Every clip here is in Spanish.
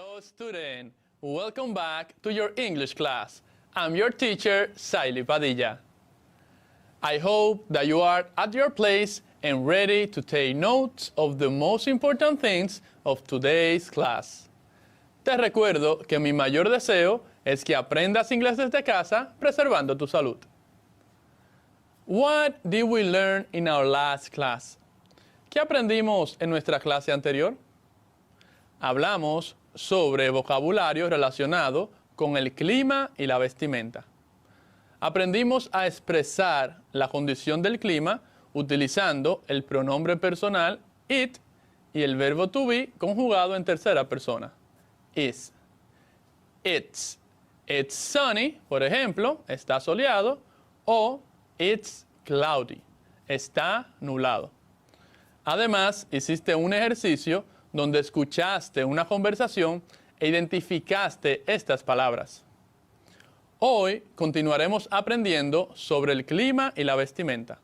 Hello, student. Welcome back to your English class. I'm your teacher, Saily Padilla. I hope that you are at your place and ready to take notes of the most important things of today's class. Te recuerdo que mi mayor deseo es que aprendas inglés desde casa, preservando tu salud. What did we learn in our last class? ¿Qué aprendimos en nuestra clase anterior? Hablamos sobre vocabulario relacionado con el clima y la vestimenta. Aprendimos a expresar la condición del clima utilizando el pronombre personal it y el verbo to be conjugado en tercera persona, is. It's sunny, por ejemplo, está soleado, o it's cloudy, está nublado. Además, hiciste un ejercicio donde escuchaste una conversación e identificaste estas palabras. Hoy continuaremos aprendiendo sobre el clima y la vestimenta.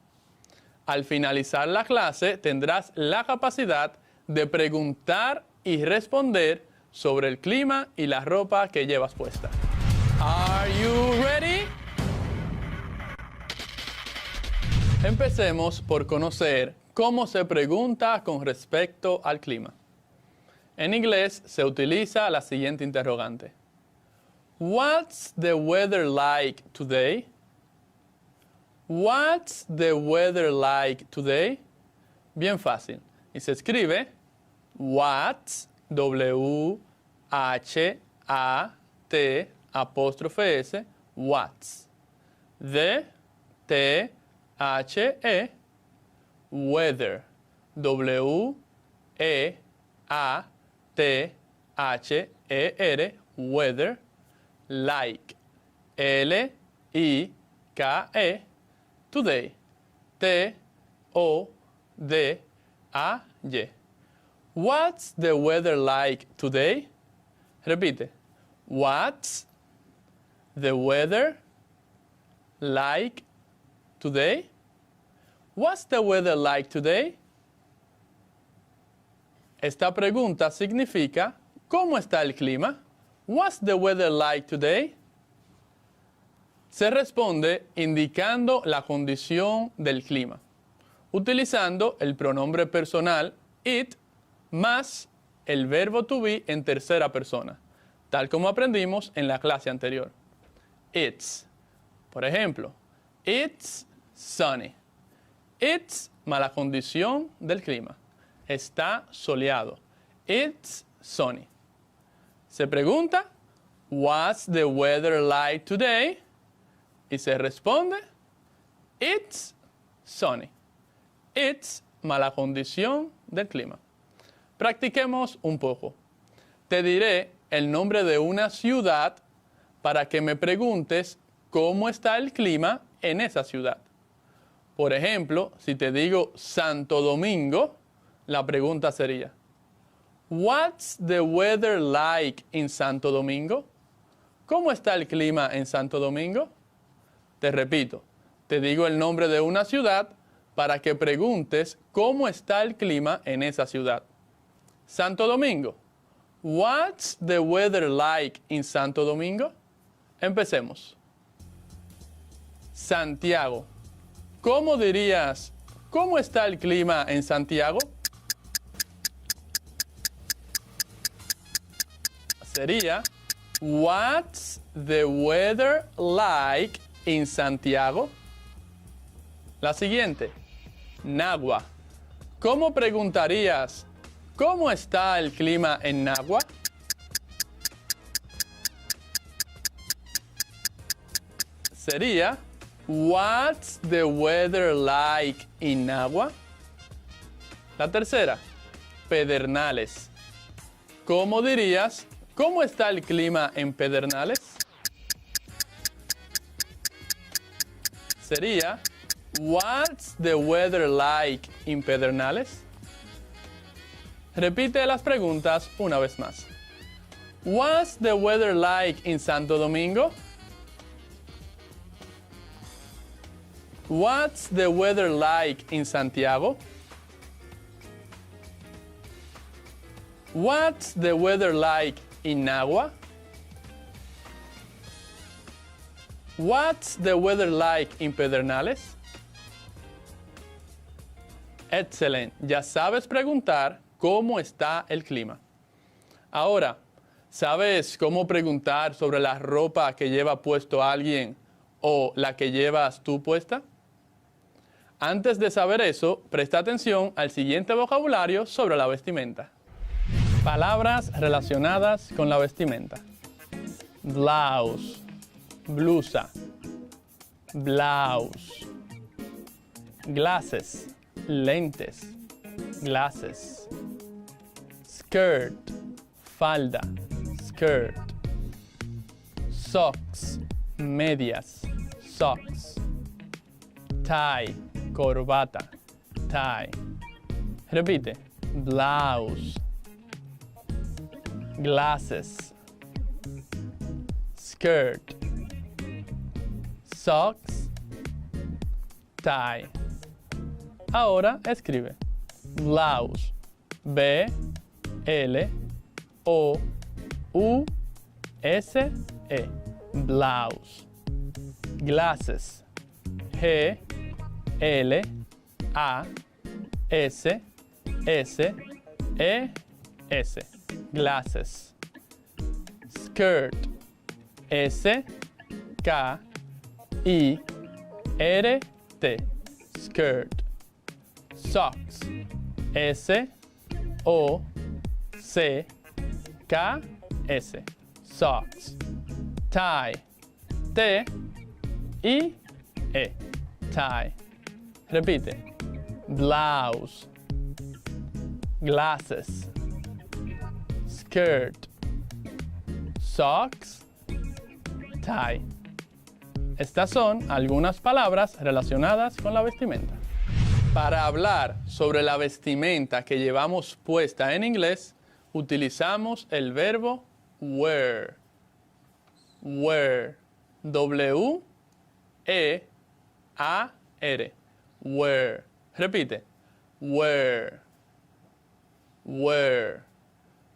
Al finalizar la clase tendrás la capacidad de preguntar y responder sobre el clima y la ropa que llevas puesta. Are you ready? Empecemos por conocer cómo se pregunta con respecto al clima. En inglés se utiliza la siguiente interrogante. What's the weather like today? What's the weather like today? Bien fácil. Y se escribe what's, W-H-A-T, apóstrofe S, what's. The, T-H-E, weather, W-E-A-T-H-E-R, weather, like, L-I-K-E, today, T-O-D-A-Y. What's the weather like today? Repite. What's the weather like today? What's the weather like today? Esta pregunta significa ¿cómo está el clima? What's the weather like today? Se responde indicando la condición del clima, utilizando el pronombre personal it más el verbo to be en tercera persona, tal como aprendimos en la clase anterior. It's. Por ejemplo, it's sunny. It's más la condición del clima. Está soleado. It's sunny. Se pregunta, what's the weather like today? Y se responde, it's sunny. It's más la condición del clima. Practiquemos un poco. Te diré el nombre de una ciudad para que me preguntes cómo está el clima en esa ciudad. Por ejemplo, si te digo Santo Domingo, la pregunta sería, what's the weather like in Santo Domingo? ¿Cómo está el clima en Santo Domingo? Te repito, te digo el nombre de una ciudad para que preguntes cómo está el clima en esa ciudad. Santo Domingo. What's the weather like in Santo Domingo? Empecemos. Santiago. ¿Cómo dirías, cómo está el clima en Santiago? Sería, what's the weather like in Santiago? La siguiente, Nagua. ¿Cómo preguntarías, cómo está el clima en Nagua? Sería, what's the weather like in Nagua? La tercera, Pedernales. ¿Cómo dirías, cómo está el clima en Pedernales? Sería, what's the weather like in Pedernales? Repite las preguntas una vez más. What's the weather like in Santo Domingo? What's the weather like in Santiago? What's the weather like in Nagua? What's the weather like in Pedernales? Excelente. Ya sabes preguntar cómo está el clima. Ahora, ¿sabes cómo preguntar sobre la ropa que lleva puesto alguien o la que llevas tú puesta? Antes de saber eso, presta atención al siguiente vocabulario sobre la vestimenta. Palabras relacionadas con la vestimenta. Blouse, blusa, blouse. Glasses, lentes, glasses. Skirt, falda, skirt. Socks, medias, socks. Tie, corbata, tie. Repite, blouse, glasses, skirt, socks, tie. Ahora escribe blouse, B, L, O, U, S, E, blouse. Glasses, G, L, A, S, S, E, S, glasses. Skirt, S, K, I, R, T, skirt. Socks, S, O, C, K, S, socks. Tie, T, I, E, tie. Repite, blouse, glasses, skirt, socks, tie. Estas son algunas palabras relacionadas con la vestimenta. Para hablar sobre la vestimenta que llevamos puesta en inglés, utilizamos el verbo wear. Wear. W-E-A-R. Wear. Repite. Wear. Wear.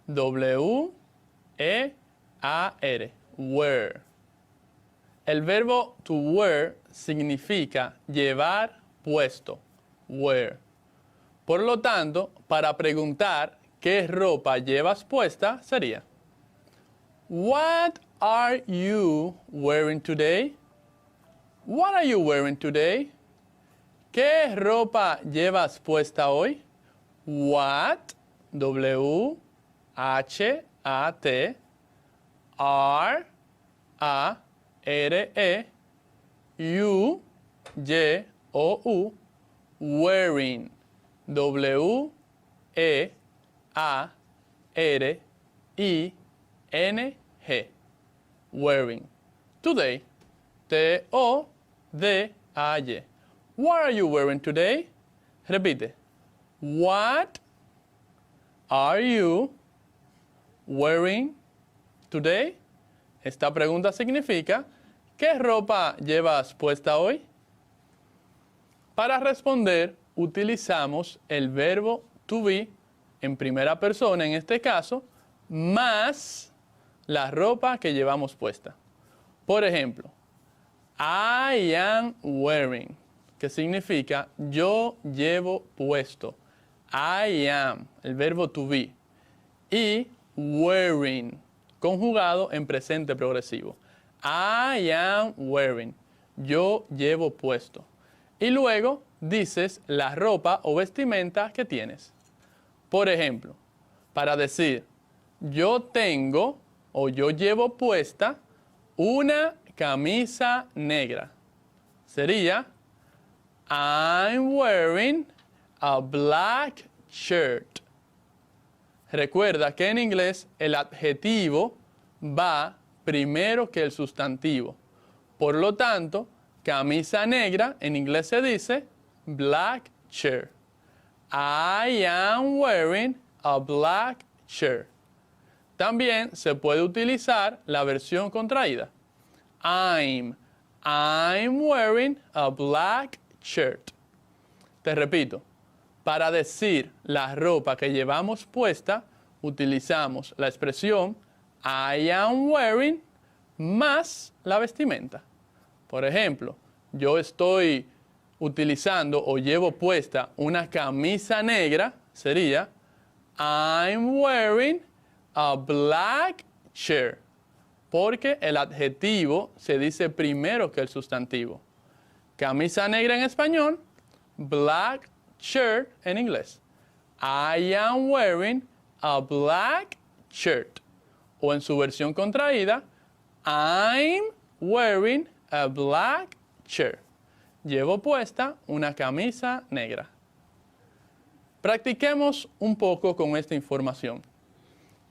W-E-A-R. Wear. El verbo to wear significa llevar puesto. Wear. Por lo tanto, para preguntar qué ropa llevas puesta sería: What are you wearing today? What are you wearing today? ¿Qué ropa llevas puesta hoy? What, W-H-A-T, R-A-R-E, you, Y-O-U, wearing, W-E-A-R-I-N-G, wearing. Today, T-O-D-A-Y. What are you wearing today? Repite. What are you wearing today? Esta pregunta significa, ¿qué ropa llevas puesta hoy? Para responder, utilizamos el verbo to be en primera persona, en este caso, más la ropa que llevamos puesta. Por ejemplo, I am wearing, que significa yo llevo puesto. I am, el verbo to be. Y wearing, conjugado en presente progresivo. I am wearing, yo llevo puesto. Y luego dices la ropa o vestimenta que tienes. Por ejemplo, para decir yo tengo o yo llevo puesta una camisa negra, sería I'm wearing a black shirt. Recuerda que en inglés el adjetivo va primero que el sustantivo. Por lo tanto, camisa negra en inglés se dice black shirt. I am wearing a black shirt. También se puede utilizar la versión contraída. I'm wearing a black shirt. Te repito, para decir la ropa que llevamos puesta, utilizamos la expresión I am wearing más la vestimenta. Por ejemplo, yo estoy utilizando o llevo puesta una camisa negra, sería I'm wearing a black shirt, porque el adjetivo se dice primero que el sustantivo. Camisa negra en español, black shirt en inglés. I am wearing a black shirt. O en su versión contraída, I'm wearing a black shirt. Llevo puesta una camisa negra. Practiquemos un poco con esta información.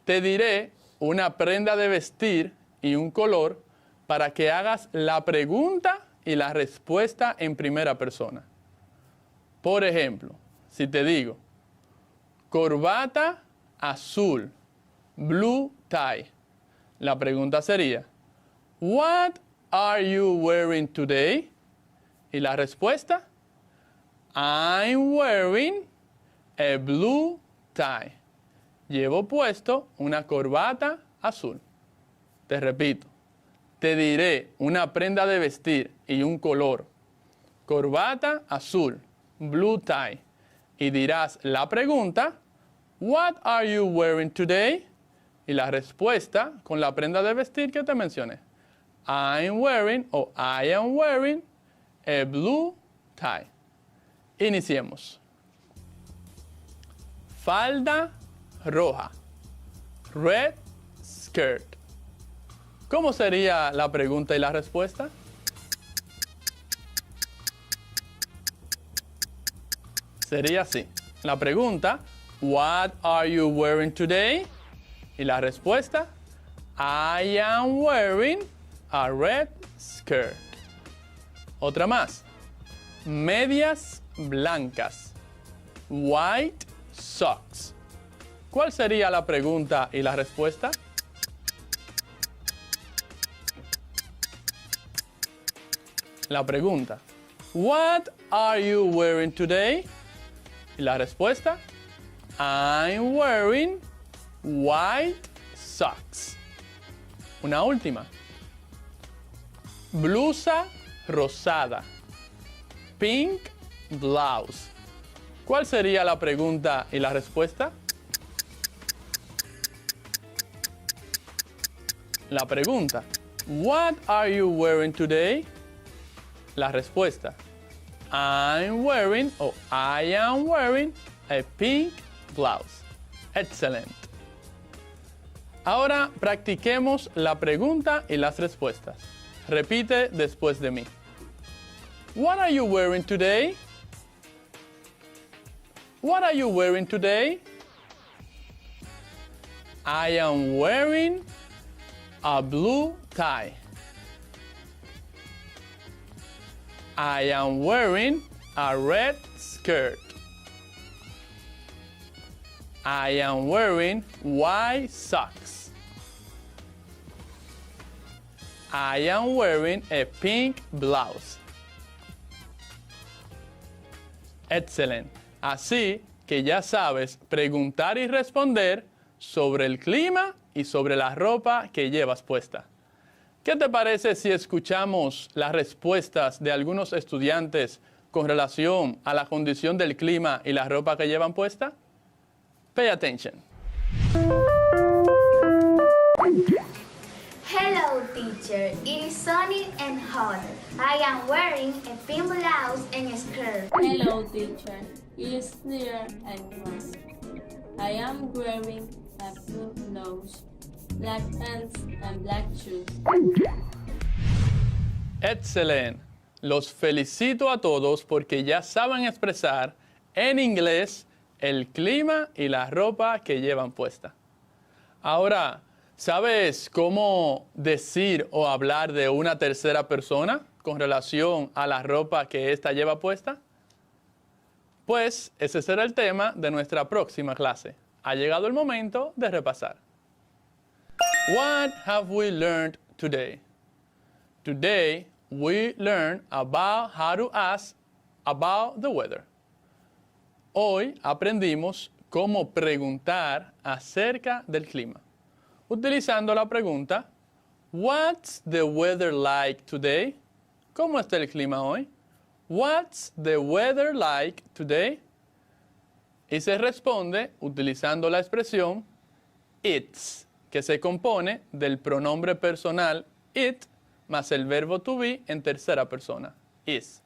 Te diré una prenda de vestir y un color para que hagas la pregunta y la respuesta en primera persona. Por ejemplo, si te digo, corbata azul, blue tie. La pregunta sería, what are you wearing today? Y la respuesta, I'm wearing a blue tie. Llevo puesto una corbata azul. Te repito, te diré una prenda de vestir y un color. Corbata azul, blue tie. Y dirás la pregunta, what are you wearing today? Y la respuesta con la prenda de vestir que te mencioné. I'm wearing o I am wearing a blue tie. Iniciemos. Falda roja. Red skirt. ¿Cómo sería la pregunta y la respuesta? Sería así. La pregunta, what are you wearing today? Y la respuesta, I am wearing a red skirt. Otra más. Medias blancas. White socks. ¿Cuál sería la pregunta y la respuesta? La pregunta, what are you wearing today? Y la respuesta, I'm wearing white socks. Una última. Blusa rosada. Pink blouse. ¿Cuál sería la pregunta y la respuesta? La pregunta, what are you wearing today? La respuesta, I'm wearing o I am wearing a pink blouse. Excelente. Ahora practiquemos la pregunta y las respuestas. Repite después de mí. What are you wearing today? What are you wearing today? I am wearing a blue tie. I am wearing a red skirt. I am wearing white socks. I am wearing a pink blouse. Excelente. Así que ya sabes preguntar y responder sobre el clima y sobre la ropa que llevas puesta. ¿Qué te parece si escuchamos las respuestas de algunos estudiantes con relación a la condición del clima y la ropa que llevan puesta? Pay attention. Hello, teacher. It is sunny and hot. I am wearing a pink blouse and a skirt. Hello, teacher. It is clear and warm. I am wearing a blue blouse, black pants, and black shoes. Excelente. Los felicito a todos porque ya saben expresar en inglés el clima y la ropa que llevan puesta. Ahora, ¿sabes cómo decir o hablar de una tercera persona con relación a la ropa que ésta lleva puesta? Pues ese será el tema de nuestra próxima clase. Ha llegado el momento de repasar. What have we learned today? Today, we learned about how to ask about the weather. Hoy aprendimos cómo preguntar acerca del clima. utilizando la pregunta, What's the weather like today? ¿Cómo está el clima hoy? What's the weather like today? Y se responde utilizando la expresión it's, que se compone del pronombre personal it más el verbo to be en tercera persona, is.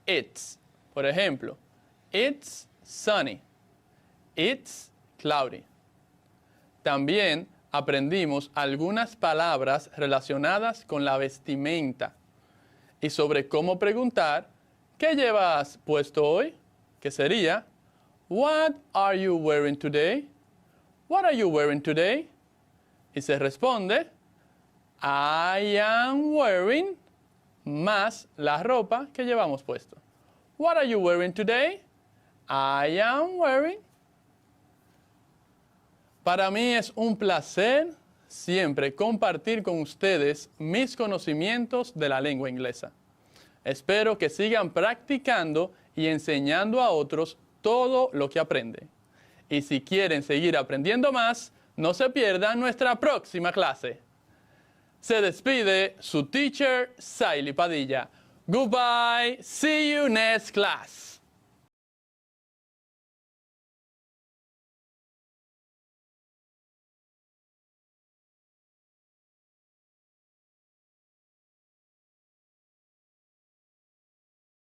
It's, por ejemplo, it's sunny, it's cloudy. También aprendimos algunas palabras relacionadas con la vestimenta y sobre cómo preguntar, ¿qué llevas puesto hoy? Que sería, What are you wearing today? What are you wearing today? Y se responde, I am wearing, más la ropa que llevamos puesto. What are you wearing today? I am wearing. Para mí es un placer siempre compartir con ustedes mis conocimientos de la lengua inglesa. Espero que sigan practicando y enseñando a otros todo lo que aprenden. Y si quieren seguir aprendiendo más, no se pierdan nuestra próxima clase. Se despide su teacher, Saily Padilla. Goodbye. See you next class.